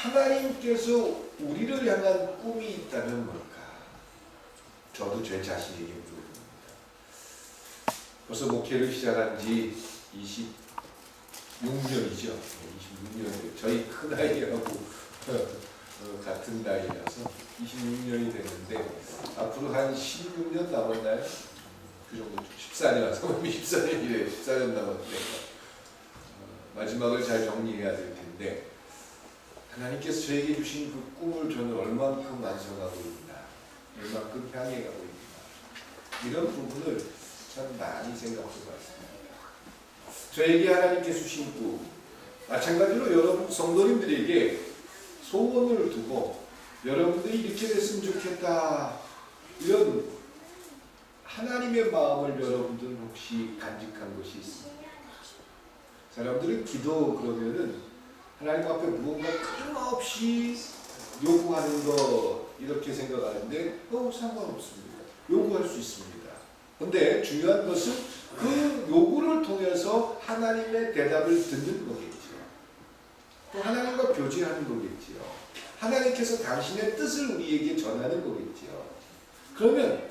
하나님께서 우리를 향한 꿈이 있다면 뭘까? 저도 제 자신에게 물어봅니다. 벌써 목회를 시작한 지 26년이죠. 26년이에요. 저희 큰아이하고 같은 나이라서 26년이 됐는데 앞으로 한 16년 남았나요? 그 정도 14년, 성함이 14년이래요. 14년 남았는데 마지막을 잘 정리해야 될 텐데 하나님께서 저에게 주신 그 꿈을 저는 얼만큼 완성하고 있나, 얼만큼 향해 가고 있나, 이런 부분을 참 많이 생각해 봤습니다. 저에게 하나님께서 주신 꿈, 마찬가지로 여러분 성도님들에게 소원을 두고 여러분들이 이렇게 됐으면 좋겠다, 이런 하나님의 마음을 여러분들 혹시 간직한 것이 있습니까? 사람들은 기도 그러면은 하나님 앞에 무언가 끊임없이 요구하는 거 이렇게 생각하는데 상관없습니다. 요구할 수 있습니다. 그런데 중요한 것은 그 요구를 통해서 하나님의 대답을 듣는 거겠죠. 또 하나님과 교제하는 거겠죠. 하나님께서 당신의 뜻을 우리에게 전하는 거겠죠. 그러면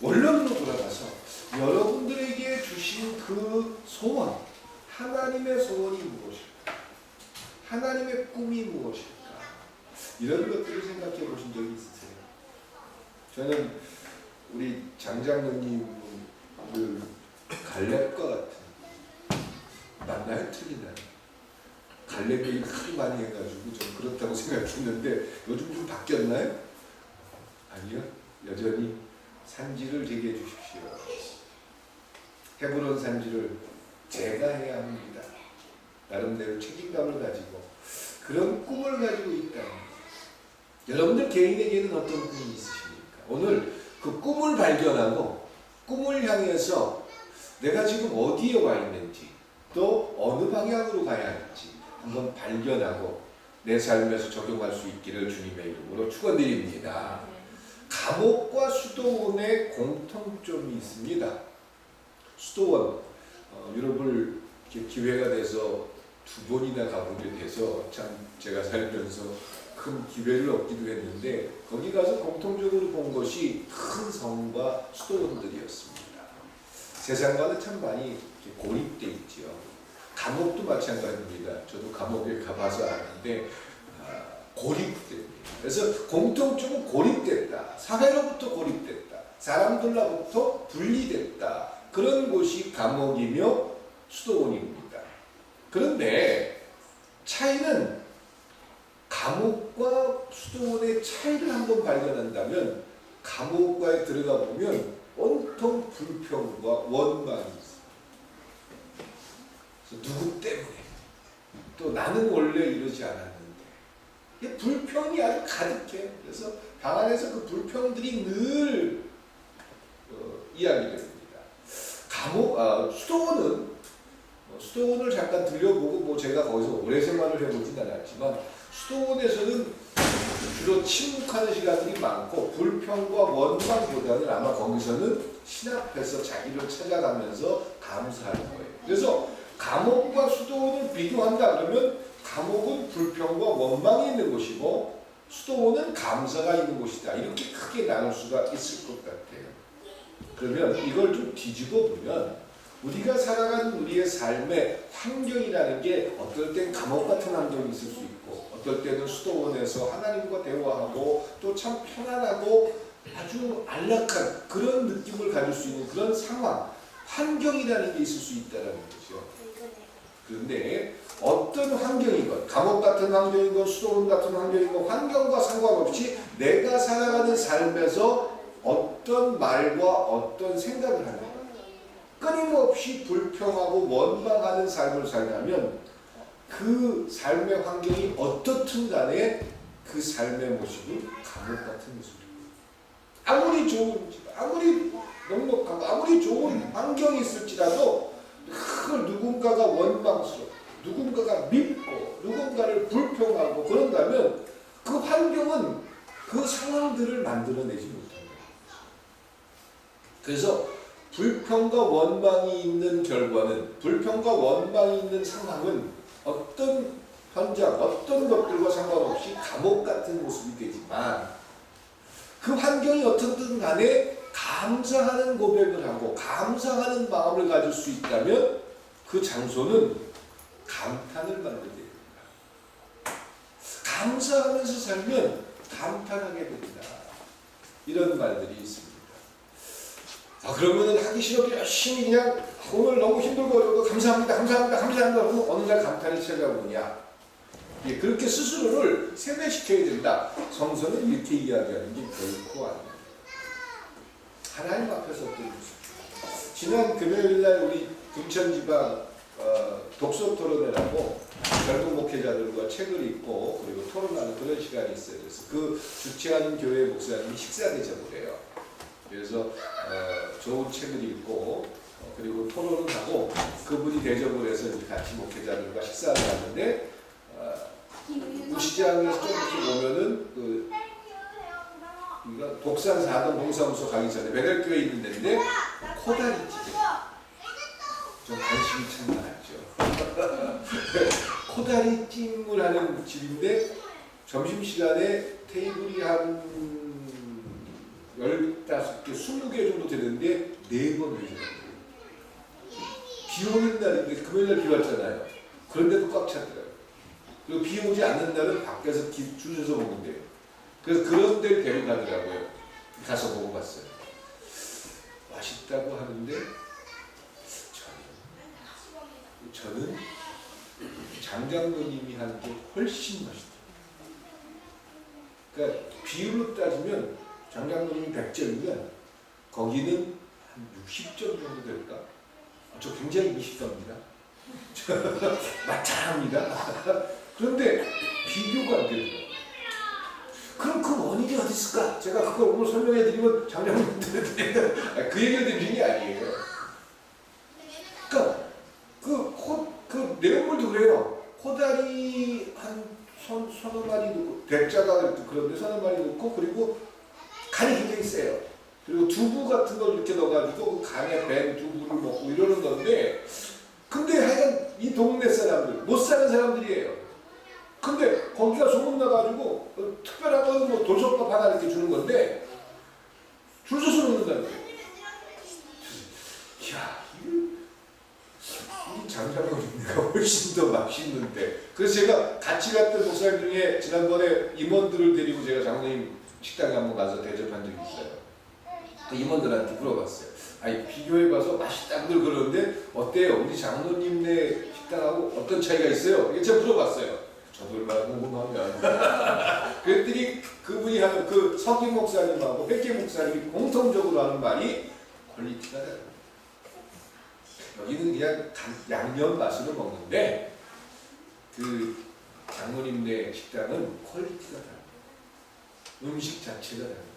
원론으로 돌아가서 여러분들에게 주신 그 소원, 하나님의 소원이 무엇일까? 하나님의 꿈이 무엇일까? 이런 것들을 생각해 보신 적이 있으세요? 저는 우리 장장로님을 갈렙과 같은, 맞나요? 틀리나요? 갈렙 얘기 크게 많이 해가지고 좀 그렇다고 생각했는데 요즘 좀 바뀌었나요? 아니요. 여전히 산지를 제게 해주십시오. 헤브론 산지를 제가 해야 합니다. 나름대로 책임감을 가지고 그런 꿈을 가지고 있다. 여러분들 개인에게는 어떤 꿈이 있으십니까? 오늘 그 꿈을 발견하고 꿈을 향해서 내가 지금 어디에 와 있는지 또 어느 방향으로 가야 할지 한번 발견하고 내 삶에서 적용할 수 있기를 주님의 이름으로 축원드립니다. 감옥과 수도원의 공통점이 있습니다. 수도원, 유럽을 기회가 돼서 2번이나 가보게 돼서 참 제가 살면서 큰 기회를 얻기도 했는데 거기 가서 공통적으로 본 것이 큰 성과 수도원들이었습니다. 세상과는 참 많이 고립돼 있죠. 감옥도 마찬가지입니다. 저도 감옥에 가봐서 아는데 고립됩니다. 그래서 공통점은 고립됐다. 사회로부터 고립됐다. 사람들로부터 분리됐다. 그런 곳이 감옥이며 수도원입니다. 그런데 차이는 감옥과 수도원의 차이를 한번 발견한다면 감옥과에 들어가 보면 온통 불평과 원망이 있어요. 누구 때문에? 또 나는 원래 이러지 않았는데. 불평이 아주 가득해. 그래서 방 안에서 그 불평들이 늘 이야기됩니다. 수도원을 잠깐 들려보고 제가 거기서 오래 생활을 해보진 않았지만 수도원에서는 주로 침묵하는 시간들이 많고 불평과 원망보다는 아마 거기서는 신 앞에서 자기를 찾아가면서 감사하는 거예요. 그래서 감옥과 수도원을 비교한다 그러면 감옥은 불평과 원망이 있는 곳이고 수도원은 감사가 있는 곳이다. 이렇게 크게 나눌 수가 있을 것 같아요. 그러면 이걸 좀 뒤집어 보면 우리가 살아가는 우리의 삶의 환경이라는 게 어떨 땐 감옥 같은 환경이 있을 수 있고 어떨 때는 수도원에서 하나님과 대화하고 또 참 편안하고 아주 안락한 그런 느낌을 가질 수 있는 그런 상황, 환경이라는 게 있을 수 있다는 거죠. 그런데 어떤 환경이건 감옥 같은 환경이건 수도원 같은 환경이건 환경과 상관없이 내가 살아가는 삶에서 어떤 말과 어떤 생각을 하는 것, 끊임없이 불평하고 원망하는 삶을 살려면 그 삶의 환경이 어떻든 간에 그 삶의 모습은 감옥 같은 모습입니다. 아무리 좋은 집, 아무리 넉넉하고 아무리 좋은 환경이 있을지라도 그걸 누군가가 원망스럽고 누군가가 밉고 누군가를 불평하고 그런다면 그 환경은 그 상황들을 만들어내지 못합니다. 그래서 불평과 원망이 있는 결과는 불평과 원망이 있는 상황은 어떤 현장, 어떤 것들과 상관없이 감옥 같은 모습이 되지만 그 환경이 어떻든 간에 감사하는 고백을 하고 감사하는 마음을 가질 수 있다면 그 장소는 감탄을 만들게 됩니다. 감사하면서 살면 감탄하게 됩니다. 이런 말들이 있습니다. 그러면은 하기 싫어도 열심히 그냥 오늘 너무 힘들고 어려워도 감사합니다, 감사합니다, 감사합니다 하면 어느 날 감탄이 찾아오느냐. 예, 그렇게 스스로를 세뇌시켜야 된다. 성서는 이렇게 이야기하는 게 결코 아닙니다. 하나님 앞에서 또 지난 금요일날 우리 금천지방 독서 토론회라고 젊은 목회자들과 책을 읽고 그리고 토론하는 그런 시간이 있어요. 그래서 그 주최하는 교회 목사님이 식사 대접을 해요. 그래서 좋은 책을 읽고 그리고 토론을 하고 그분이 대접을 해서 같이 목회자들과 식사를 하는데 우시장에서 좀 이렇게 보면은 독산 4동 동사무소 가기 전에 매달교에 있는 데인데 코다리집에 좀 관심이 참 많았죠. 코다리찜을 하는 집인데 점심시간에 테이블이 한 15개, 20개 정도 되는데 4번 회전해요. 비 오는 날인데 금요일날 비 왔잖아요. 그런데도 꽉 찼더라고요. 그리고 비 오지 않는 날은 밖에서 줄 서서 먹는데요. 그래서 그런 데를 데려가더라고요. 가서 먹어봤어요. 맛있다고 하는데 저는 장장로님이 하는 게 훨씬 맛있다. 그러니까 비율로 따지면 장장로님이 100점이면 거기는 한 60점 정도 될까? 저 굉장히 미식가입니다. 마찬합니다. 그런데 비교가 안 돼요. 그럼 그 원인이 어디 있을까? 제가 그걸 오늘 설명해 드리면 장장로님들한테 그 얘기를 드리는 게 아니에요. 그러니까 그 내용물도 그래요. 코다리 한 서너 마리 넣고 백자가 그런데 서너 마리 넣고 그리고 간이 굉장히 세요. 그리고 두부 같은 걸 이렇게 넣어가지고 그 간에 밴 두부를 먹고 이러는 건데 근데 하여간 이 동네 사람들 못 사는 사람들이에요. 근데 거기가 소문나가지고 특별한 건 뭐 돌솥밥 하나 이렇게 주는 건데 줄 서서 먹는다는 거예요. 이야 이 장장로님가 훨씬 더 맛있는데 그래서 제가 같이 갔던 목사님 중에 지난번에 임원들을 데리고 제가 장로님 식당에 한번 가서 대접한 적이 있어요. 그 임원들한테 물어봤어요. 아니 비교해봐서 맛있다고들 그러는데 어때요? 우리 장로님네 식당하고 어떤 차이가 있어요? 이게 제가 물어봤어요. 저도 얼마나 궁금하면 그랬더니 그분이 하는 그 석임 목사님하고 백계 목사님이 공통적으로 하는 말이 퀄리티가 다릅니다. 여기는 그냥 양념 맛으로 먹는데 그 장로님네 식당은 퀄리티가 다릅니다. 음식 자체가 다릅니다.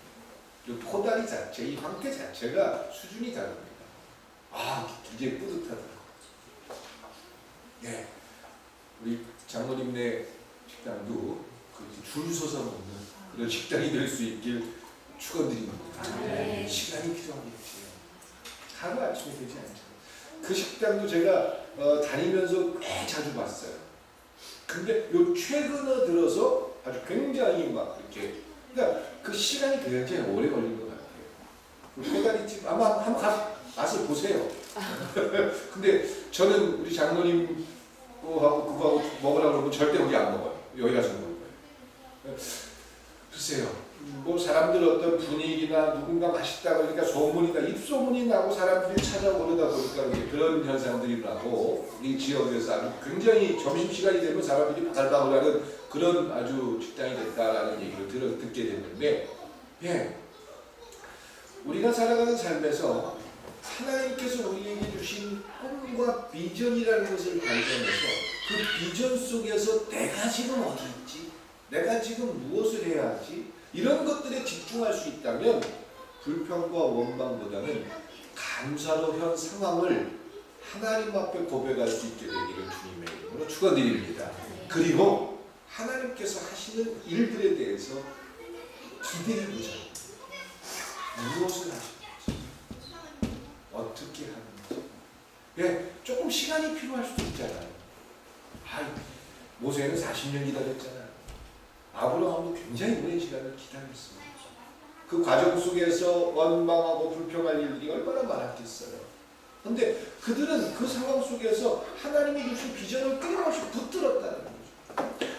그리고 코다리 자체, 이 황태 자체가 수준이 다릅니다. 굉장히 뿌듯하더라고요. 네, 우리 장로님네 식당도 줄 서서 먹는 그런 식당이 될 수 있길 축원드립니다. 네. 시간이 필요하겠지. 하루 아침에 되지 않죠. 그 식당도 제가 다니면서 꽤 자주 봤어요. 근데 요 최근에 들어서 아주 굉장히 막 이렇게 그러니까 그 시간이 굉장히 오래 걸린 것 같아요. 그 코다리집 아마 한번 가서 보세요. 근데 저는 우리 장로님 하고 그거하고 먹으라고 그러면 절대 여기 안 먹어요. 여기 가서 먹을 거예요. 글쎄요. 뭐 사람들 어떤 분위기나 누군가 맛있다 그러니까 소문이나 입소문이 나고 사람들이 찾아오르다 보니까 그런 현상들이 나고 이 지역에서 아주 굉장히 점심시간이 되면 사람들이 바글바글하는 그런 아주 식당이 됐다라는 얘기를 듣게 됐는데 예, 우리가 살아가는 삶에서 하나님께서 우리에게 주신 꿈과 비전이라는 것을 발견해서 그 비전 속에서 내가 지금 어디 있지? 내가 지금 무엇을 해야 하지? 이런 것들에 집중할 수 있다면 불평과 원망보다는 감사로 현 상황을 하나님 앞에 고백할 수 있게 되기를 주님의 이름으로 축원드립니다. 그리고 하나님께서 하시는 일들에 대해서 기대를 보자. 무엇을 하시는지, 어떻게 하는지. 예, 조금 시간이 필요할 수도 있잖아요. 모세는 40년 기다렸잖아요. 아브라함도 굉장히 오랜 시간을 기다렸습니다. 그 과정 속에서 원망하고 불평할 일들이 얼마나 많았겠어요. 근데 그들은 그 상황 속에서 하나님이 주신 비전을 끊임없이 붙들었다는 거죠.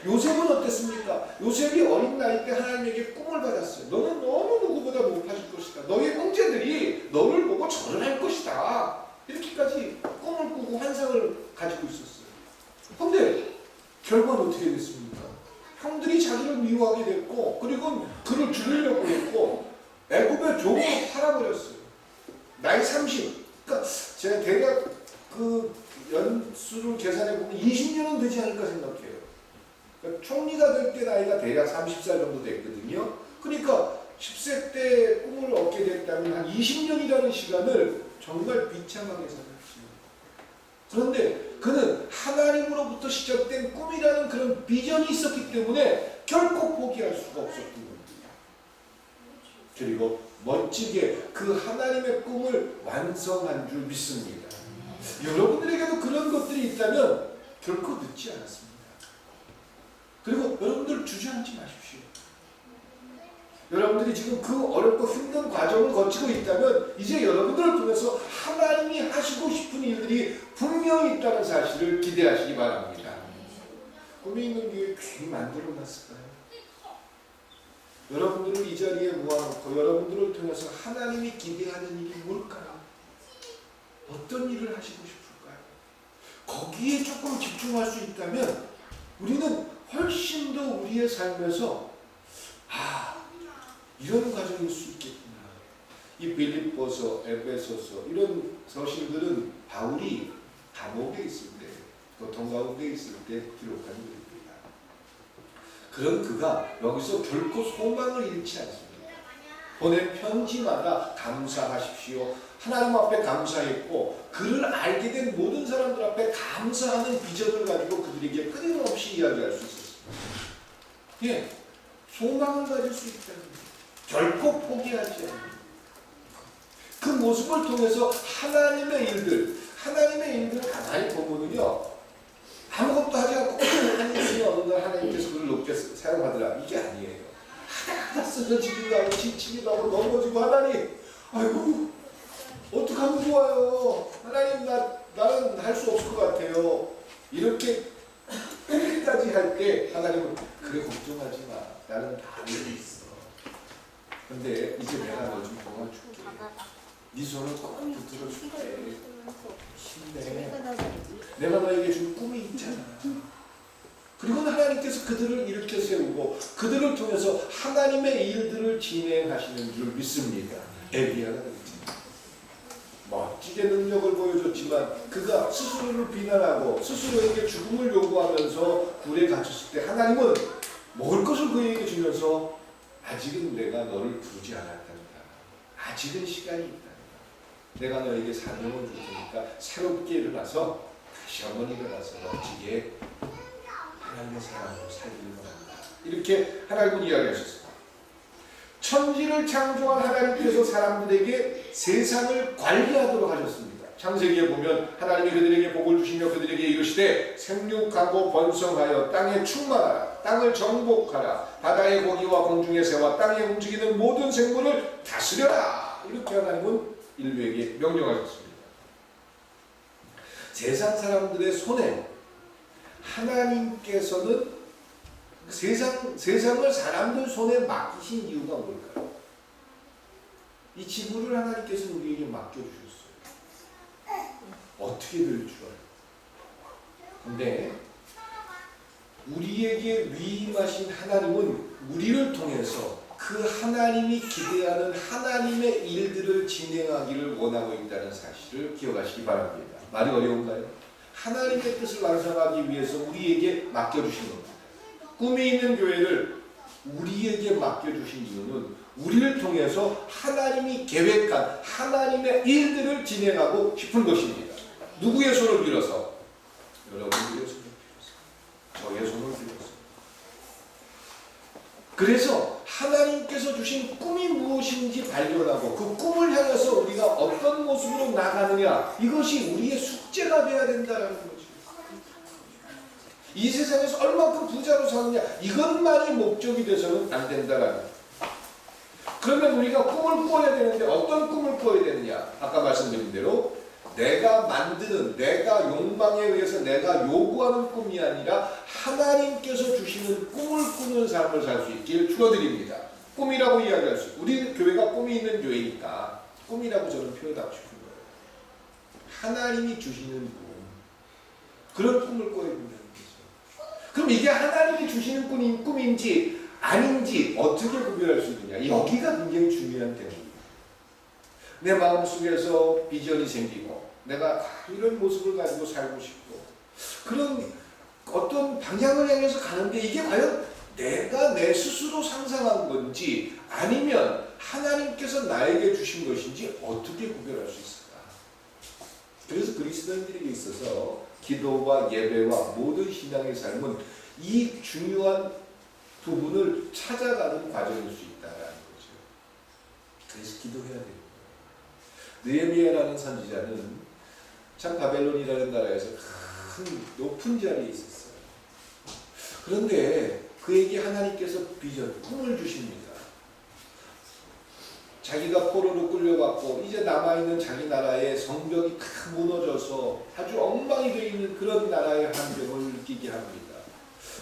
요셉은 어땠습니까? 요셉이 어린 나이 때 하나님에게 꿈을 받았어요. 너는 너무 누구보다 높아질 것이다. 너의 형제들이 너를 보고 절을 할 것이다. 이렇게까지 꿈을 꾸고 환상을 가지고 있었어요. 근데 결과는 어떻게 됐습니까? 형들이 자기를 미워하게 됐고, 그리고 그를 죽이려고 했고, 애굽의 종으로 팔아버렸어요. 나이 30. 그러니까 제가 대략 그 연수를 계산해 보면 20년은 되지 않을까 생각해요. 그러니까 총리가 될 때 나이가 대략 30살 정도 됐거든요. 그러니까 10세 때 꿈을 얻게 됐다면 한 20년이라는 시간을 정말 비참하게 살았죠. 그런데 그는 하나님으로부터 시작된 꿈이라는 그런 비전이 있었기 때문에 결코 포기할 수가 없었던 겁니다. 그리고 멋지게 그 하나님의 꿈을 완성한 줄 믿습니다. 여러분들에게도 그런 것들이 있다면 결코 늦지 않았습니다. 그리고 여러분들 주저앉지 마십시오. 여러분들이 지금 그 어렵고 힘든 과정을 거치고 있다면 이제 여러분들을 통해서 하나님이 하시고 싶은 일들이 분명히 있다는 사실을 기대하시기 바랍니다. 꿈이 있는 교회 괜히 만들어놨을까요? 여러분들을 이 자리에 모아놓고 여러분들을 통해서 하나님이 기대하는 일이 뭘까요? 어떤 일을 하시고 싶을까요? 거기에 조금 집중할 수 있다면 우리는 훨씬 더 우리의 삶에서 이런 과정일 수 있겠구나. 이 빌립보서, 에베소서 이런 서신들은 바울이 감옥에 있을 때, 고통 가운데 있을 때 기록한 글입니다. 그런 그가 여기서 결코 소망을 잃지 않습니다. 보낸 편지마다 감사하십시오. 하나님 앞에 감사했고 그를 알게 된 모든 사람들 앞에 감사하는 비전을 가지고 그들에게 끊임없이 이야기할 수 있었습니다. 예, 소망을 가질 수 있다는 거예요. 결코 포기하지 않는 그 모습을 통해서 하나님의 일들을 가만히 보면은요, 아무것도 하지 않고 하나님이 어느 날 하나님께서 그를 높게 사용하더라, 이게 아니에요. 하다 쓰러지기도 하고 지치기도 하고 넘어지고, 하나님 아이고 어떡하면 좋아요, 하나님 나는 할 수 없을 것 같아요, 이렇게 끝까지 할 때 하나님은 그래 걱정하지 마, 나는 다 알고 있어. 근데 이제 내가 너 좀 도와줄게. 네 손을 꼭 붙들어 줄게. 힘내. 내가 너에게 준 꿈이 있잖아. 그리고 하나님께서 그들을 일으켜 세우고 그들을 통해서 하나님의 일들을 진행하시는 줄 믿습니다. 엘리야가 그랬잖아요. 멋지게 능력을 보여줬지만 그가 스스로를 비난하고 스스로에게 죽음을 요구하면서 굴에 갇혔을 때 하나님은 먹을 것을 그에게 주면서 아직은 내가 너를 부르지 않았단다. 아직은 시간이 있단다. 내가 너에게 사명을 줄 테니까 새롭게 일어나서 다시 한번 일어나서 멋지게 하나님의 사랑으로 살기를 바란다. 이렇게 하나님은 이야기하셨습니다. 천지를 창조한 하나님께서 사람들에게 세상을 관리하도록 하셨습니다. 창세기에 보면 하나님이 그들에게 복을 주시며 그들에게 이르시되 생육하고 번성하여 땅에 충만하라. 땅을 정복하라. 바다의 고기와 공중의 새와 땅에 움직이는 모든 생물을 다스려라. 이렇게 하나님은 인류에게 명령하셨습니다. 세상 사람들의 손에 하나님께서는 세상을 사람들 손에 맡기신 이유가 뭘까요? 이 지구를 하나님께서는 우리에게 맡겨주셨어요. 어떻게 될 줄 알아요? 근데 우리에게 위임하신 하나님은 우리를 통해서 그 하나님이 기대하는 하나님의 일들을 진행하기를 원하고 있다는 사실을 기억하시기 바랍니다. 말이 어려운가요? 하나님의 뜻을 완성하기 위해서 우리에게 맡겨주신 겁니다. 꿈이 있는 교회를 우리에게 맡겨주신 이유는 우리를 통해서 하나님이 계획한 하나님의 일들을 진행하고 싶은 것입니다. 누구의 손을 빌어서? 여러분들의 손을 빌어서, 저의 손을 빌어서. 그래서 하나님께서 주신 꿈이 무엇인지 발견하고 그 꿈을 향해서 우리가 어떤 모습으로 나가느냐, 이것이 우리의 숙제가 되어야 된다는 거죠. 이 세상에서 얼마큼 부자로 사느냐 이것만이 목적이 돼서는 안 된다라는 거예요. 그러면 우리가 꿈을 꾸어야 되는데 어떤 꿈을 꾸어야 되느냐? 아까 말씀드린 대로 내가 만드는, 내가 욕망에 의해서 내가 요구하는 꿈이 아니라 하나님께서 주시는 꿈을 꾸는 삶을 살 수 있길 축원드립니다. 꿈이라고 이야기할 수 있고, 우리 교회가 꿈이 있는 교회니까 꿈이라고 저는 표현하고 싶은 거예요. 하나님이 주시는 꿈, 그런 꿈을 꿔야 된다는 거죠. 그럼 이게 하나님이 주시는 꿈인지 아닌지 어떻게 구별할 수 있느냐? 여기가 굉장히 중요한点입니다. 내 마음속에서 비전이 생기고 내가 이런 모습을 가지고 살고 싶고 그런 어떤 방향을 향해서 가는데 이게 과연 내가 내 스스로 상상한 건지 아니면 하나님께서 나에게 주신 것인지 어떻게 구별할 수 있을까? 그래서 그리스도인들에게 있어서 기도와 예배와 모든 신앙의 삶은 이 중요한 부분을 찾아가는 과정일 수 있다는 거죠. 그래서 기도해야 됩니다. 느헤미야라는 선지자는 참 바벨론이라는 나라에서 큰 높은 자리에 있었어요. 그런데 그에게 하나님께서 비전, 꿈을 주십니다. 자기가 포로로 끌려갔고 이제 남아있는 자기 나라의 성벽이 다 무너져서 아주 엉망이 되어 있는 그런 나라의 환경을 느끼게 합니다.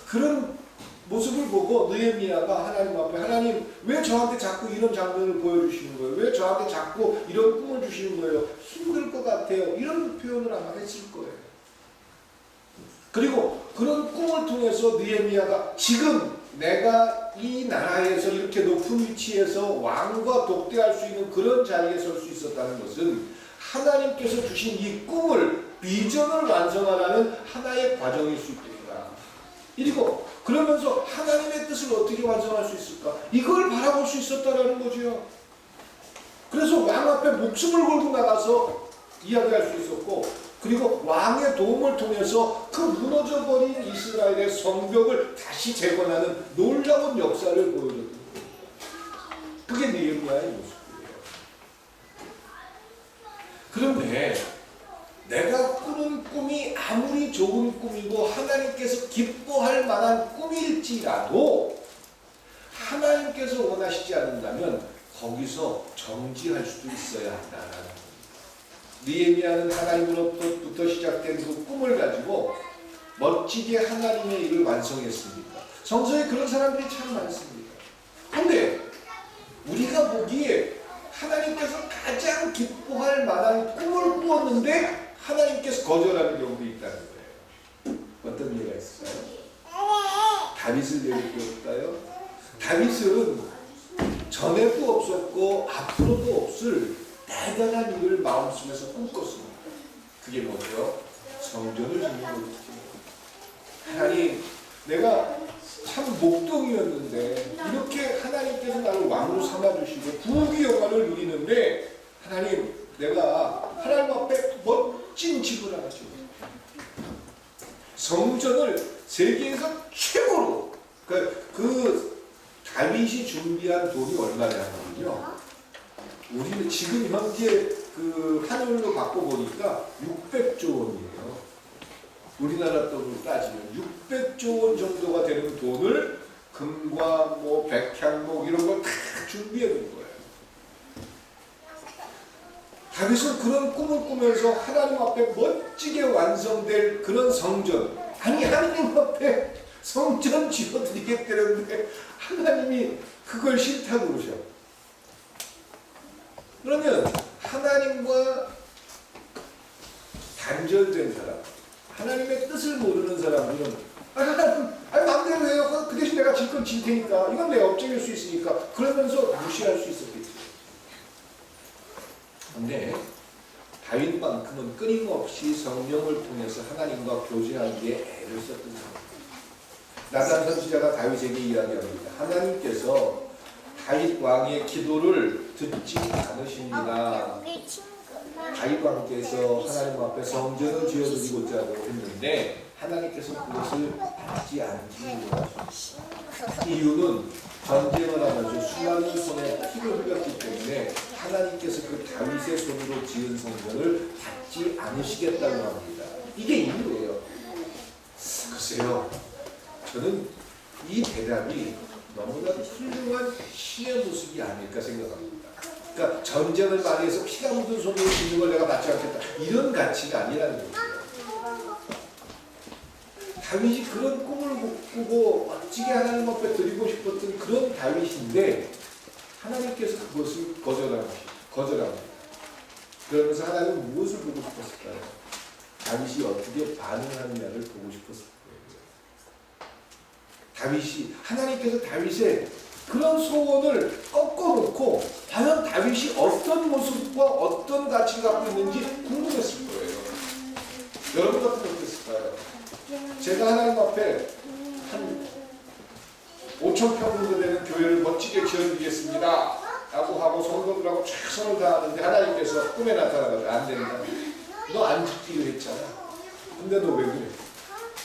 그런 모습을 보고 느헤미야가 하나님 앞에 하나님 왜 저한테 자꾸 이런 장면을 보여주시는 거예요? 왜 저한테 자꾸 이런 꿈을 주시는 거예요? 힘들 것 같아요. 이런 표현을 아마 했을 거예요. 그리고 그런 꿈을 통해서 느헤미야가 지금 내가 이 나라에서 이렇게 높은 위치에서 왕과 독대할 수 있는 그런 자리에 설 수 있었다는 것은 하나님께서 주신 이 꿈을 비전을 완성하라는 하나의 과정일 수 있겠다. 그리고 그러면서 하나님의 뜻을 어떻게 완성할 수 있을까? 이걸 바라볼 수 있었다는 거죠. 그래서 왕 앞에 목숨을 걸고 나가서 이야기할 수 있었고 그리고 왕의 도움을 통해서 그 무너져버린 이스라엘의 성벽을 다시 재건하는 놀라운 역사를 보여줬던 거예요. 그게 느헤미야의 모습이에요. 그런데 내가 꾸는 꿈이 아무리 좋은 꿈이고 하나님께서 기뻐할 만한 꿈일지라도 하나님께서 원하시지 않는다면 거기서 정지할 수도 있어야 한다는 거예요. 느헤미야는 하나님으로부터 시작된 그 꿈을 가지고 멋지게 하나님의 일을 완성했습니다. 성서에 그런 사람들이 참 많습니다. 그런데 우리가 보기에 하나님께서 가장 기뻐할 만한 꿈을 꾸었는데 하나님께서 거절하는 경우도 있다는 거예요. 어떤 예가 있을까요? 다윗을 예를 들어볼까요? 다윗은 전에도 없었고 앞으로도 없을 대단한 일을 마음속에서 꿈꿨습니다. 그게 뭐죠? 성전을 짓는 거죠. 하나님, 내가 참 목동이었는데 이렇게 하나님께서 나를 왕으로 삼아주시고 부귀 영화를 누리는데 하나님, 내가 하나님 앞에 멋진 집을 하나 지어 성전을 세계에서 최고로 그 다윗이 준비한 돈이 얼마냐면요. 우리는 지금 현재 그 환율로 바꿔보니까 600조 원이에요. 우리나라 돈으로 따지면 600조 원 정도가 되는 돈을 금과 뭐 백향목 이런 걸 다 준비해 놓은 거예요. 다윗은 그런 꿈을 꾸면서 하나님 앞에 멋지게 완성될 그런 성전, 아니 하나님 앞에 성전 지어드리겠다는데 하나님이 그걸 싫다고 그러셔. 그러면 하나님과 단절된 사람, 하나님의 뜻을 모르는 사람들은 하나님, 마음대로 해요. 그 대신 내가 질 건 질 테니까 이건 내 업적일 수 있으니까 그러면서 무시할 수 있었겠죠. 그런데 다윗만큼은 끊임없이 성령을 통해서 하나님과 교제하기에 애를 썼던 사람입니다. 나단 선지자가 다윗에게 이야기합니다. 하나님께서 다윗 왕의 기도를 듣지 않으십니다. 다윗 왕께서 하나님 앞에 성전을 지어드리고자 했는데 하나님께서 그것을 받지 않기 원하십니다. 이유는 전쟁을 하면서 수많은 손에 피를 흘렸기 때문에 하나님께서 그 다윗의 손으로 지은 성전을 받지 않으시겠다고 합니다. 이게 이유예요. 글쎄요. 저는 이 대답이 너무나 훌륭한 신의 모습이 아닐까 생각합니다. 그러니까 전쟁을 많이 해서 피가 묻은 손으로 짓는 걸 내가 받지 않겠다. 이런 가치가 아니라는 거죠. 다윗이 그런 꿈을 꾸고 멋지게 하나님 앞에 드리고 싶었던 그런 다윗인데 하나님께서 그것을 거절합니다. 그러면서 하나님은 무엇을 보고 싶었을까요? 다윗이 어떻게 반응하느냐를 보고 싶었을 거예요. 다윗이 하나님께서 다윗의 그런 소원을 꺾어놓고 과연 다윗이 어떤 모습과 어떤 가치를 갖고 있는지 궁금했을 거예요. 여러분 같으면 어땠을까요? 제가 하나님 앞에 한 5,000평 정도 되는 교회를 멋지게 지어드리겠습니다 라고 하고 성도들하고 최선을 다하는데 하나님께서 꿈에 나타나서 안 된다. 너 안 짓기로 했잖아. 근데 너 왜 그래?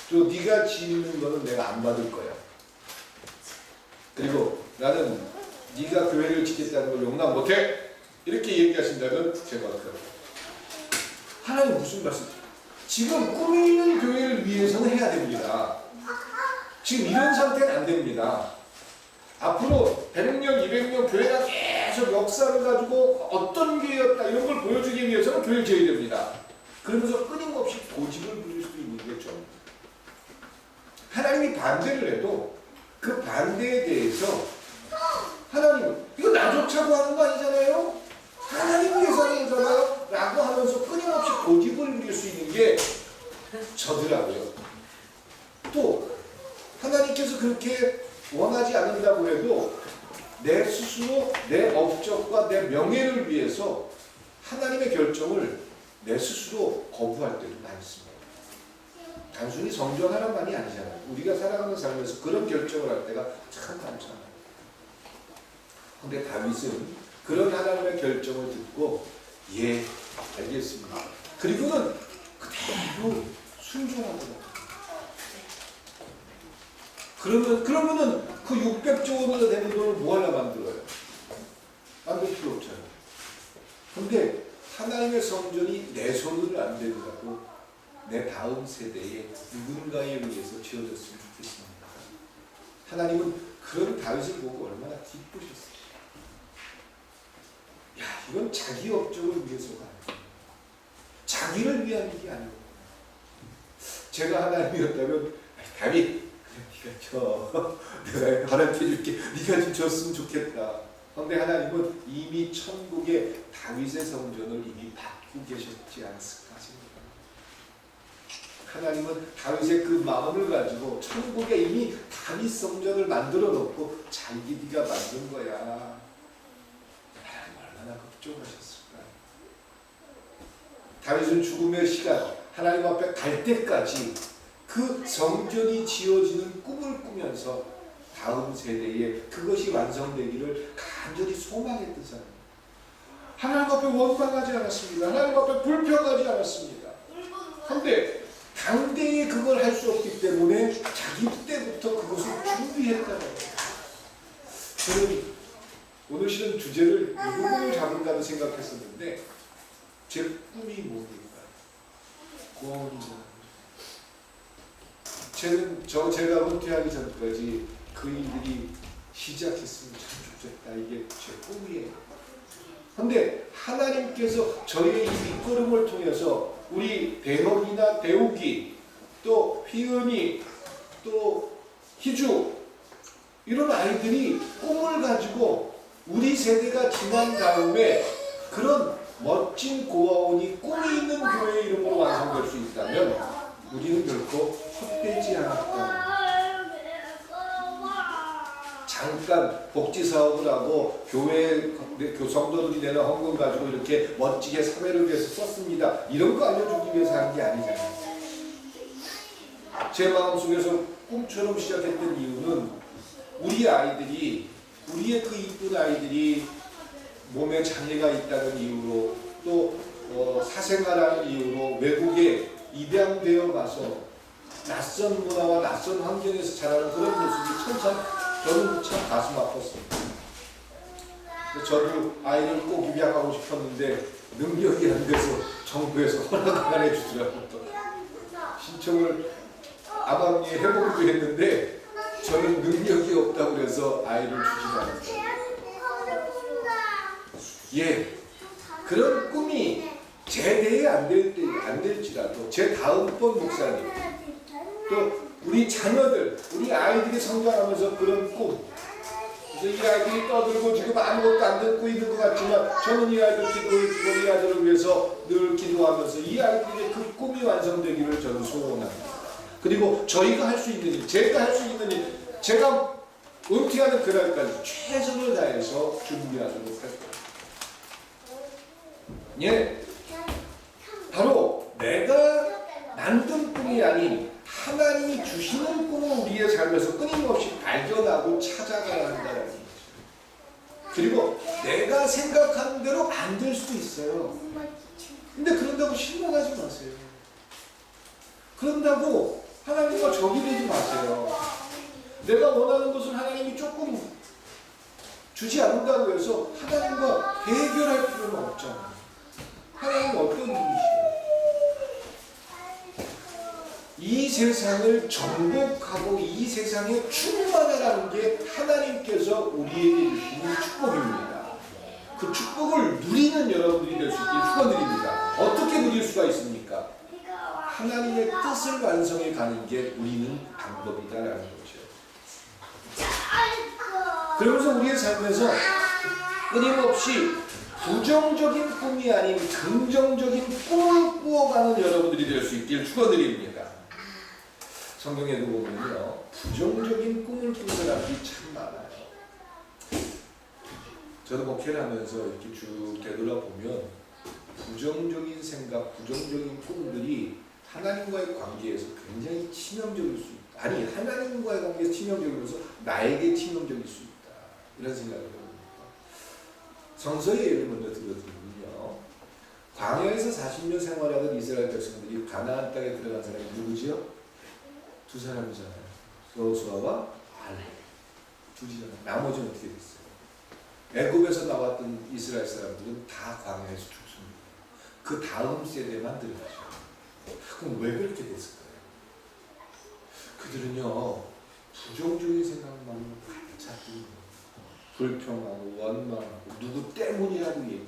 저 네가 짓는 거는 내가 안 받을 거야. 그리고 나는 네가 교회를 짓겠다는 걸 용납 못해. 이렇게 얘기하신다면 제가 어떡할까요? 하나님 무슨 말씀? 지금 꿈이 있는 교회를 위해서는 해야 됩니다. 지금 이런 상태는 안 됩니다. 앞으로 100년, 200년 교회가 계속 역사를 가지고 어떤 교회였다 이런 걸 보여주기 위해서는 교회를 지어야 됩니다. 그러면서 끊임없이 고집을 부릴 수도 있는 거죠. 하나님이 반대를 해도 그 반대에 대해서 하나님은 이거 나조차고 하는 거 아니잖아요? 하나님 위해서 하는 거잖아요? 라고 하면서 끊임없이 고집을 부릴 수 있는 게 저더라고요. 또 하나님께서 그렇게 원하지 않는다고 해도 내 스스로 내 업적과 내 명예를 위해서 하나님의 결정을 내 스스로 거부할 때도 많습니다. 단순히 성전 하나만이 아니잖아요. 우리가 살아가는 삶에서 그런 결정을 할 때가 참 많잖아요. 근데 다윗은 그런 하나님의 결정을 듣고 예, 알겠습니다. 그리고는 그대로 순종하더라고요. 그러면은 그 600조 원으로 되는 돈을 뭐 하나 만들어요? 만들 필요 없잖아요. 근데 하나님의 성전이 내 손으로 안 되더라도 내 다음 세대에 누군가에 의해서 지어졌으면 좋겠습니다. 하나님은 그런 다윗을 보고 얼마나 기쁘셨어요. 야, 이건 자기 업적을 위해서 가는 거예요. 자기를 위한 일이 아니고. 제가 하나님이었다면 다윗 내가 가르쳐줄게. 네가 좀 줬으면 좋겠다. 그런데 하나님은 이미 천국의 다윗의 성전을 이미 받고 계셨지 않았을까 생각합니다. 하나님은 다윗의 그 마음을 가지고 천국에 이미 다윗 성전을 만들어 놓고 자기 네가 만든 거야. 하나님 얼마나 걱정하셨을까. 다윗은 죽음의 시간 하나님 앞에 갈 때까지 그 성전이 지어지는 꿈을 꾸면서 다음 세대에 그것이 완성되기를 간절히 소망했던 사람입니다. 하나님 앞에 원망하지 않았습니다. 하나님 앞에 불평하지 않았습니다. 그런데 당대에 그걸 할 수 없기 때문에 자기 때부터 그것을 준비했다는 거예요. 저는 오늘 실은 주제를 이 부분을 잡은다고 생각했었는데 제 꿈이 뭡니까? 구원이다. 제가 은퇴하기 전까지 그 일들이 시작했으면 참 좋겠다. 이게 제 꿈이에요. 그런데 하나님께서 저의 이 밑거름을 통해서 우리 대혁이나 대욱이 또 휘은이 또 희주 이런 아이들이 꿈을 가지고 우리 세대가 지난 다음에 그런 멋진 고아원이 꿈이 있는 교회 이름으로 완성될 수 있다면 우리는 결코 헛되지 않았다. 잠깐 복지사업을 하고 교회 성도들이 내는 헌금 가지고 이렇게 멋지게 사회를 위해서 썼습니다. 이런 거 알려주기 위해서 하는 게 아니잖아요. 제 마음속에서 꿈처럼 시작했던 이유는 우리 아이들이 우리의 그 이쁜 아이들이 몸에 장애가 있다는 이유로 또 사생활하는 이유로 외국에 입양되어 가서 낯선 문화와 낯선 환경에서 자라는 그런 모습이 저는 참 가슴 아팠습니다. 저도 아이를 꼭 입양하고 싶었는데 능력이 안 돼서 정부에서 허락을 안 해주더라고요. 신청을 암암리에 해보기도 했는데 저는 능력이 없다고 그래서 아이를 주지 않았어요. 예, 그런 꿈이 제 대에 안 될지라도 제 다음번 목사님 또 우리 자녀들, 우리 아이들이 성장하면서 그런 꿈, 그래서 이 아이들이 떠들고 지금 아무것도 안 듣고 있는 것 같지만 저는 이 아이들 기도해주고 이 아이들을 위해서 늘 기도하면서 이 아이들의 그 꿈이 완성되기를 저는 소원합니다. 그리고 저희가 할 수 있는 일, 제가 할 수 있는 일, 제가 은퇴하는 그날까지 최선을 다해서 준비하도록 할 거예요. 예, 바로 내가 만든 꿈이 아닌 하나님이 주시는 꿈을 우리의 삶에서 끊임없이 발견하고 찾아가야 한다는 거죠. 그리고 내가 생각하는 대로 안 될 수도 있어요. 근데 그런다고 실망하지 마세요. 그런다고 하나님과 적이 되지 마세요. 내가 원하는 것을 하나님이 조금 주지 않는다고 해서 하나님과 대결할 필요는 없잖아요. 하나님은 어떤 분이시죠? 이 세상을 정복하고 이 세상에 충만하라는 게 하나님께서 우리에게 주시는 축복입니다. 그 축복을 누리는 여러분들이 될 수 있길 축원드립니다. 어떻게 누릴 수가 있습니까? 하나님의 뜻을 완성해 가는 게 우리는 방법이다라는 거죠. 그러면서 우리의 삶에서 끊임없이 부정적인 꿈이 아닌 긍정적인 꿈을 꾸어가는 여러분들이 될 수 있길 축원드립니다. 성경에도 보면요, 부정적인 꿈을 꾼 사람들이 참 많아요. 저도 목회를 하면서 이렇게 쭉 되돌아보면 부정적인 생각, 부정적인 꿈들이 하나님과의 관계에서 굉장히 치명적일 수 있다. 아니, 하나님과의 관계에서 치명적이면서 나에게 치명적일 수 있다. 이런 생각을 해봅니다. 성서의 예를 먼저 들어드리면요, 광야에서 40년 생활하던 이스라엘 백성들이 가나안 땅에 들어간 사람이 누구지요? 두 사람이잖아요. 여호수아와 갈렙. 둘이잖아요. 나머지는 어떻게 됐어요? 애굽에서 나왔던 이스라엘 사람들은 다 광야에서 죽습니다. 그 다음 세대만 들어가죠. 그럼 왜 그렇게 됐을까요? 그들은요, 부정적인 생각만 가득 불평하고 원망하고 누구 때문이라고 얘기해요.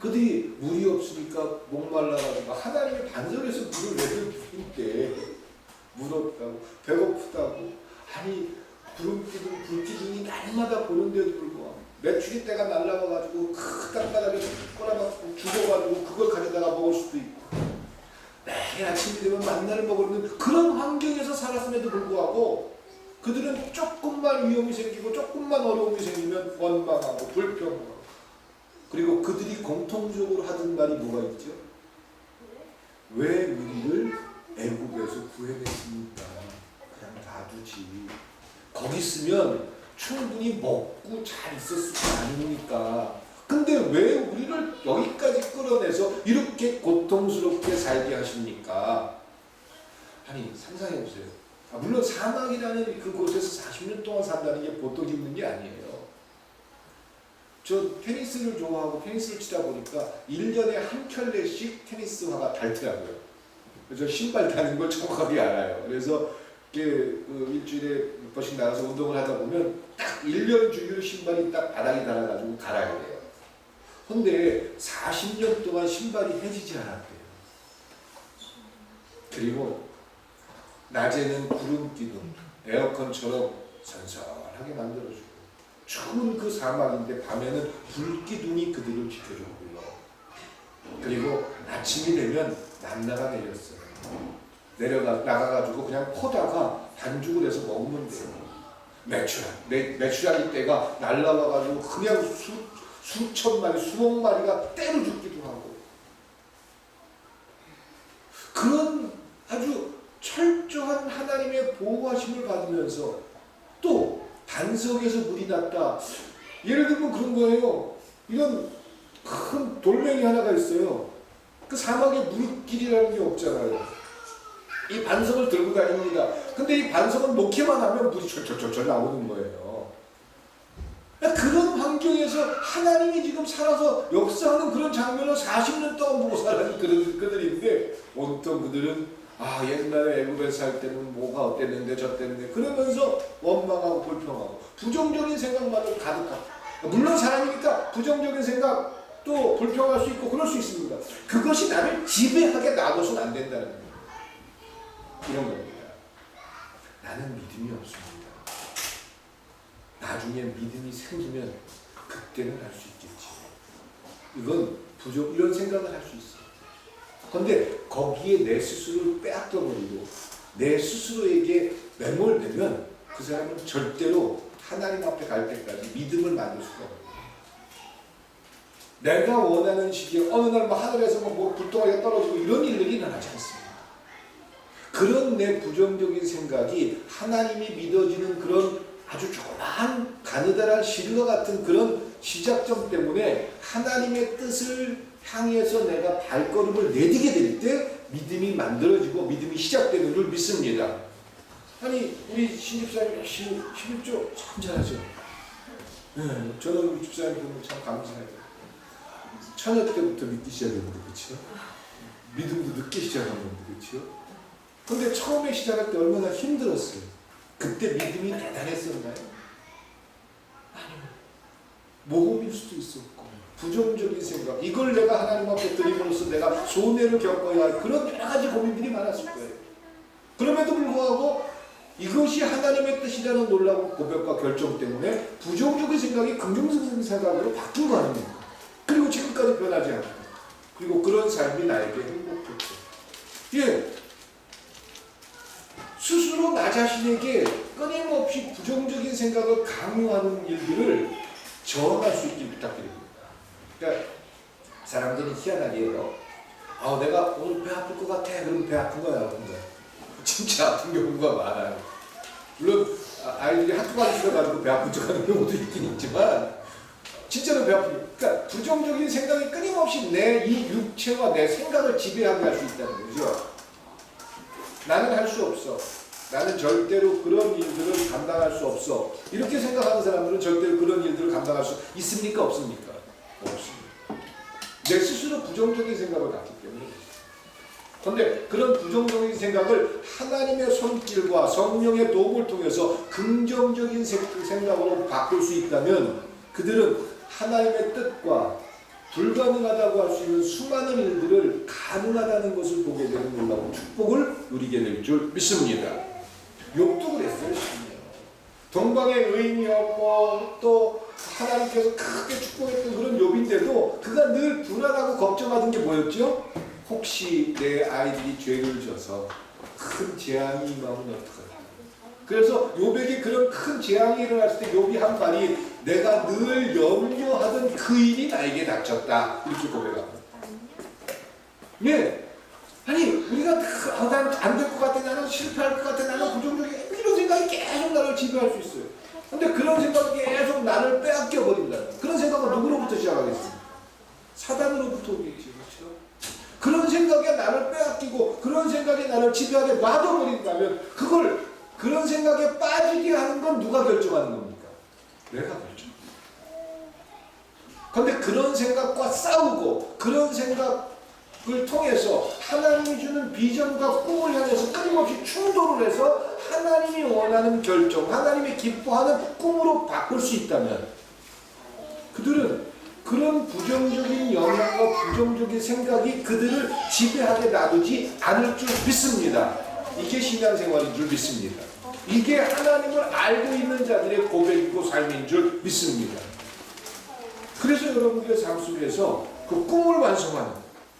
그들이 물이 없으니까 목말라가지고 하나님의 반석에서 물을 내려주는데 물 없다고, 배고프다고, 아니 불기둥이 날마다 보는데도 불구하고 메추리 떼가 날라와가지고 그 땅바닥에서 꼬라박고 죽어가지고 그걸 가져다가 먹을 수도 있고 매일 아침이 되면 만나를 먹는 그런 환경에서 살았음에도 불구하고 그들은 조금만 위험이 생기고 조금만 어려움이 생기면 원망하고 불평하고, 그리고 그들이 공통적으로 하던 말이 뭐가 있죠? 왜 우리를 애굽에서 구해냈습니까? 그냥 놔두지. 거기 있으면 충분히 먹고 잘 있었을 거 아닙니까? 근데 왜 우리를 여기까지 끌어내서 이렇게 고통스럽게 살게 하십니까? 아니, 상상해보세요. 물론 사막이라는 그곳에서 40년 동안 산다는 게 보통 힘든 게 아니에요. 저 테니스를 좋아하고 테니스를 치다 보니까 1년에 한 켤레씩 테니스화가 닳더라고요. 그래서 신발 다는 걸 정확하게 알아요. 그래서 그 일주일에 몇 번씩 나가서 운동을 하다 보면 딱 1년 주기로 신발이 딱 바닥에 달아가지고 갈아야 돼요. 근데 40년 동안 신발이 해지지 않았대요. 그리고 낮에는 구름기둥, 에어컨처럼 선선하게 만들어주고, 추운 그 사막인데 밤에는 불기둥이 그들을 지켜줬고요. 그리고 아침이 되면 남나가 내렸어요. 나가가지고 그냥 포다가 반죽을 해서 먹으면 돼요. 메추라기 떼가 날라와가지고 그냥 수천 마리, 수억 마리가 때려 죽기도 하고, 그런 아주 철저한 하나님의 보호하심을 받으면서 또 반석에서 물이 났다. 예를 들면 그런 거예요. 이런 큰 돌멩이 하나가 있어요. 그 사막에 물길이라는 게 없잖아요. 이 반석을 들고 다닙니다. 근데 이 반석은 놓기만 하면 물이 철철철철 나오는 거예요. 그런 환경에서 하나님이 지금 살아서 역사하는 그런 장면을 40년 동안 보고 살아는 그들인데 온통 그들은 아 옛날에 애국에서 살 때는 뭐가 어땠는데 저땠는데 그러면서 원망하고 불평하고 부정적인 생각만을 가득하고 물론 사람이니까 부정적인 생각도 불평할 수 있고 그럴 수 있습니다. 그것이 나를 지배하게 놔둬서는 안 된다는 거예요. 이런 겁니다. 나는 믿음이 없습니다. 나중에 믿음이 생기면 그때는 할 수 있겠지. 이건 이런 생각을 할 수 있어요. 그런데 거기에 내 스스로를 빼앗겨버리고 내 스스로에게 매몰되면 그 사람은 절대로 하나님 앞에 갈 때까지 믿음을 만들 수가 없어요. 내가 원하는 시기에 어느 날 하늘에서 뭐 불덩어리가 떨어지고 이런 일들이 일어나지 않습니다. 그런 내 부정적인 생각이 하나님이 믿어지는 그런 아주 조그마한 가느다란 실과 같은 그런 시작점 때문에 하나님의 뜻을 향해서 내가 발걸음을 내디게 될 때 믿음이 만들어지고 믿음이 시작되는 줄 믿습니다. 아니 우리 신집사님 열심히 11조 참 잘하죠. 저는 우리 집사님 보면 참 감사해요. 처녀 때부터 믿기 시작했는데 그렇죠? 믿음도 늦게 시작하는데 그렇죠? 근데 처음에 시작할 때 얼마나 힘들었어요. 그때 믿음이 대단했었나요? 아니요. 모험일 수도 있었고 부정적인 생각 이걸 내가 하나님 앞에 드림으로써 내가 손해를 겪어야 할 그런 여러 가지 고민들이 많았을 거예요. 그럼에도 불구하고 이것이 하나님의 뜻이라는 놀라운 고백과 결정 때문에 부정적인 생각이 긍정적인 생각으로 바뀐 거 아닙니까? 그리고 지금까지 변하지 않고 그리고 그런 삶이 나에게 행복했죠. 예, 스스로 나 자신에게 끊임없이 부정적인 생각을 강요하는 일들을 저항할 수 있길 부탁드립니다. 그러니까 사람들이 희한하게 해요. 내가 오늘 배 아플 것 같아. 그러면 배 아픈 거야, 아픈 거야. 진짜 아픈 경우가 많아요. 물론 아이들이 학교가 있어가지고 배 아픈 척하는 경우도 있긴 있지만 진짜로 배 아프니까 그러니까 부정적인 생각이 끊임없이 내 이 육체와 내 생각을 지배하게 할 수 있다는 거죠. 나는 할 수 없어. 나는 절대로 그런 일들을 감당할 수 없어. 이렇게 생각하는 사람들은 절대로 그런 일들을 감당할 수 있습니까? 없습니까? 없습니다. 내 스스로 부정적인 생각을 갖기 때문에. 그런데 그런 부정적인 생각을 하나님의 손길과 성령의 도움을 통해서 긍정적인 생각으로 바꿀 수 있다면 그들은 하나님의 뜻과 불가능하다고 할 수 있는 수많은 일들을 가능하다는 것을 보게 되는 놀라운 축복을 누리게 될 줄 믿습니다. 욥도 그랬어요. 동방에 의인이 없고 또 하나님께서 크게 축복했던 그런 욥인데도 그가 늘 불안하고 걱정하던 게 뭐였죠? 혹시 내 아이들이 죄를 져서 큰 재앙이 임하면 어떡하지? 그래서 욥에게 그런 큰 재앙이 일어났을 때 욥이 한 말이 내가 늘 염려하던 그 일이 나에게 닥쳤다. 이렇게 고백합니다. 예. 아니 우리가 난 안 될 것 같아. 나는 실패할 것 같아. 나는 부정적인 이런 생각이 계속 나를 지배할 수 있어요. 근데 그런 생각이 계속 나를 빼앗겨 버린다. 그런 생각은 누구로부터 시작하겠습니까? 사단으로부터 오겠지. 그렇죠? 그런 생각에 나를 빼앗기고 그런 생각이 나를 지배하게 놔둬버린다면 그런 생각에 빠지게 하는 건 누가 결정하는 겁니까? 내가 결정. 그런데 그런 생각과 싸우고 그런 생각을 통해서 하나님이 주는 비전과 꿈을 향해서 끊임없이 충돌을 해서 하나님이 원하는 결정, 하나님이 기뻐하는 꿈으로 바꿀 수 있다면 그들은 그런 부정적인 영향과 부정적인 생각이 그들을 지배하게 놔두지 않을 줄 믿습니다. 이게 신앙생활인 줄 믿습니다. 이게 하나님을 알고 있는 자들의 고백이고 삶인 줄 믿습니다. 그래서 여러분들의 삶 속에서 그 꿈을 완성하는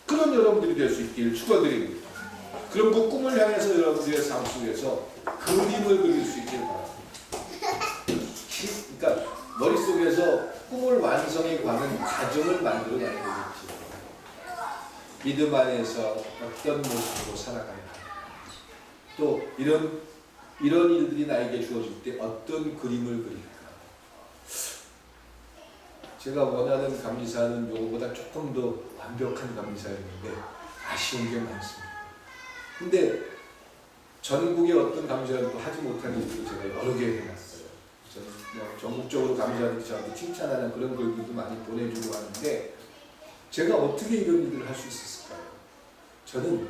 그런 여러분들이 될 수 있기를 축원드립니다. 그럼 그 꿈을 향해서 여러분들의 삶 속에서 그림을 그릴 수 있기를 바랍니다. 그러니까 머릿속에서 꿈을 완성해 가는 과정을 만들어 가는 거겠지. 믿음 안에서 어떤 모습으로 살아가야 또 이런 일들이 나에게 주어질 때 어떤 그림을 그릴까? 제가 원하는 감리사는 요거보다 조금 더 완벽한 감리사였는데 아쉬운 게 많습니다. 근데 전국의 어떤 감리사들도 하지 못한 일들을 제가 여러 개 해놨어요. 전국적으로 감리사들이 저한테 칭찬하는 그런 글들도 많이 보내주고 하는데 제가 어떻게 이런 일들을 할 수 있었을까요? 저는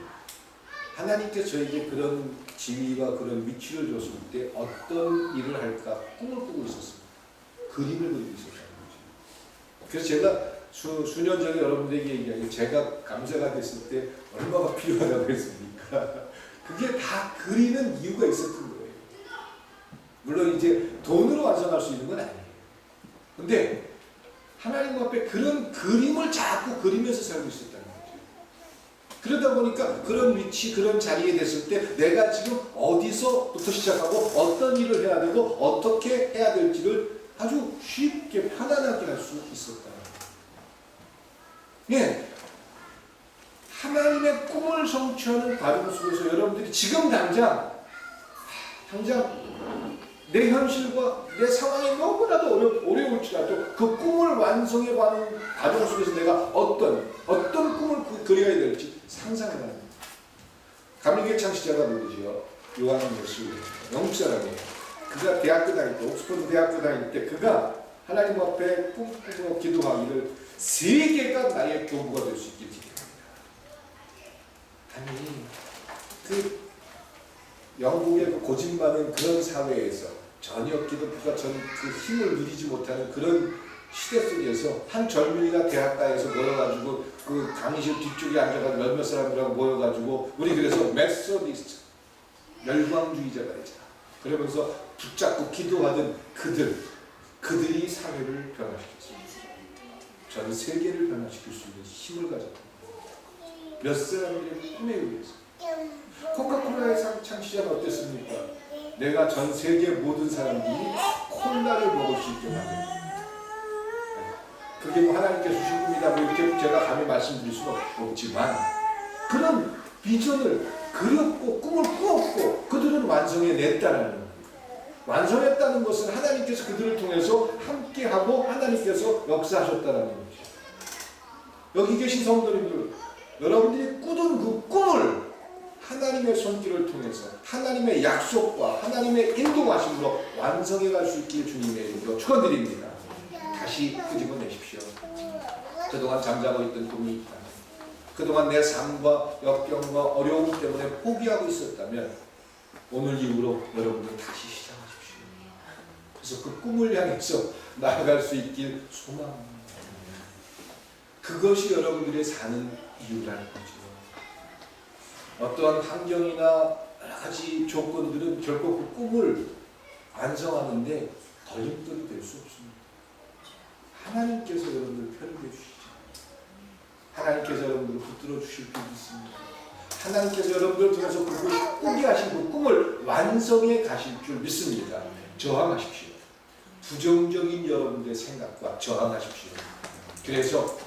하나님께서 저에게 그런 지위와 그런 위치를 줬을 때 어떤 일을 할까 꿈을 꾸고 있었습니다. 그림을 그리고 있었다는 거죠. 그래서 제가 수년 전에 여러분들에게 얘기하기 제가 감사가 됐을 때 얼마가 필요하다고 했습니까? 그게 다 그리는 이유가 있었던 거예요. 물론 이제 돈으로 완성할 수 있는 건 아니에요. 근데 하나님 앞에 그런 그림을 자꾸 그리면서 살고 있었다는 거죠. 그러다 보니까 그런 위치, 그런 자리에 됐을 때 내가 지금 어디서부터 시작하고 어떤 일을 해야 되고 어떻게 해야 될지를 아주 쉽게 편안하게 할 수 있었다. 예, 하나님의 꿈을 성취하는 과정 속에서 여러분들이 지금 당장 내 현실과 내 상황이 너무나도 어려울지라도 그 꿈을 완성해가는 과정 속에서 내가 어떤 꿈을 그려야 될지 상상해가는 거예요. 감리교회 창시자가 누구지요? 요한은 예수, 영국 사람이에요. 그가 대학교 다닐 때, 옥스퍼드 대학교 다닐 때 그가 하나님 앞에 꿈꾸고 기도하기를 세계가 나의 교부가 될 수 있길 기도합니다. 아니, 그 영국의 그 고집많은 그런 사회에서 전혀 기독교가 그 힘을 누리지 못하는 그런 시대 속에서 한 젊은이가 대학가에서 모여가지고 그 강의실 뒤쪽에 앉아가지고 몇몇 사람들하고 모여가지고 우리 그래서 메소디스트 열광주의자가 있잖아. 그러면서 붙잡고 기도하던 그들이 사회를 변화시켰습니다. 전 세계를 변화시킬 수 있는 힘을 가졌다. 몇 사람들의 꿈에 의해서. 코카콜라의 창시자는 어땠습니까? 내가 전 세계 모든 사람들이 콜라를 먹을 수 있게 만든다. 그게 뭐 하나님께 주신 꿈이다 뭐 이렇게 제가 감히 말씀드릴 수는 없지만 그런 비전을 그렸고 꿈을 꾸었고 그들은 완성해냈다는 겁니다. 완성했다는 것은 하나님께서 그들을 통해서 함께하고 하나님께서 역사하셨다는 거죠. 여기 계신 성도님들, 여러분들이 꾸던 그 꿈을 하나님의 손길을 통해서 하나님의 약속과 하나님의 인도하심으로 완성해 갈 수 있기를 주님의 이름으로 축원드립니다. 다시 끄집어내십시오. 그동안 잠자고 있던 꿈이 있다면, 그동안 내 삶과 역경과 어려움 때문에 포기하고 있었다면 오늘 이후로 여러분들 다시 시작하십시오. 그래서 그 꿈을 향해서 나아갈 수 있길 소망합니다. 그것이 여러분들의 사는 이유라는 거죠. 어떠한 환경이나 여러 가지 조건들은 결국 그 꿈을 완성하는데 걸림돌이 될 수 없습니다. 하나님께서 여러분들 편입해 주시죠. 하나님께서 여러분들을 붙들어 주실 줄 믿습니다. 하나님께서 여러분들을 통해서 그 꾸게 하신 그 꿈을 완성해 가실 줄 믿습니다. 저항하십시오. 부정적인 여러분들의 생각과 저항하십시오. 그래서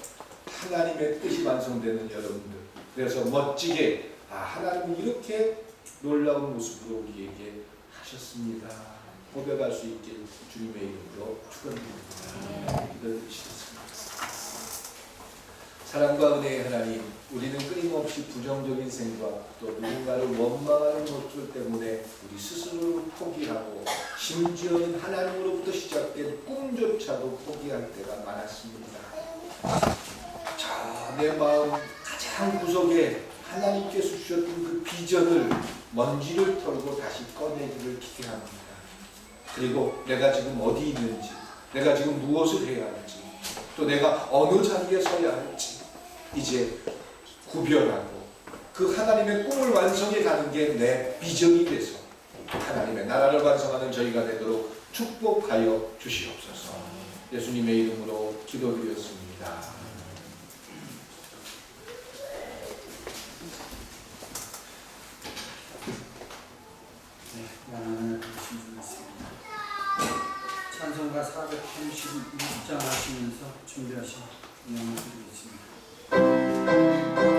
하나님의 뜻이 완성되는 여러분들, 그래서 멋지게 하나님은 이렇게 놀라운 모습으로 우리에게 하셨습니다. 고백할 수 있게 주님의 이름으로 축원드립니다. 기도드리시겠습니다. 사랑과 은혜의 하나님, 우리는 끊임없이 부정적인 생각 또 누군가를 원망하는 것들 때문에 우리 스스로를 포기하고 심지어는 하나님으로부터 시작된 꿈조차도 포기할 때가 많았습니다. 내 마음 가장 구석에 하나님께서 주셨던 그 비전을 먼지를 털고 다시 꺼내기를 기대합니다. 그리고 내가 지금 어디 있는지, 내가 지금 무엇을 해야 할지, 또 내가 어느 자리에 서야 할지 이제 구별하고 그 하나님의 꿈을 완성해 가는 게 내 비전이 돼서 하나님의 나라를 완성하는 저희가 되도록 축복하여 주시옵소서. 예수님의 이름으로 기도드렸습니다. 찬송가 436장 하시면서 준비하신 영을 드리겠습니다.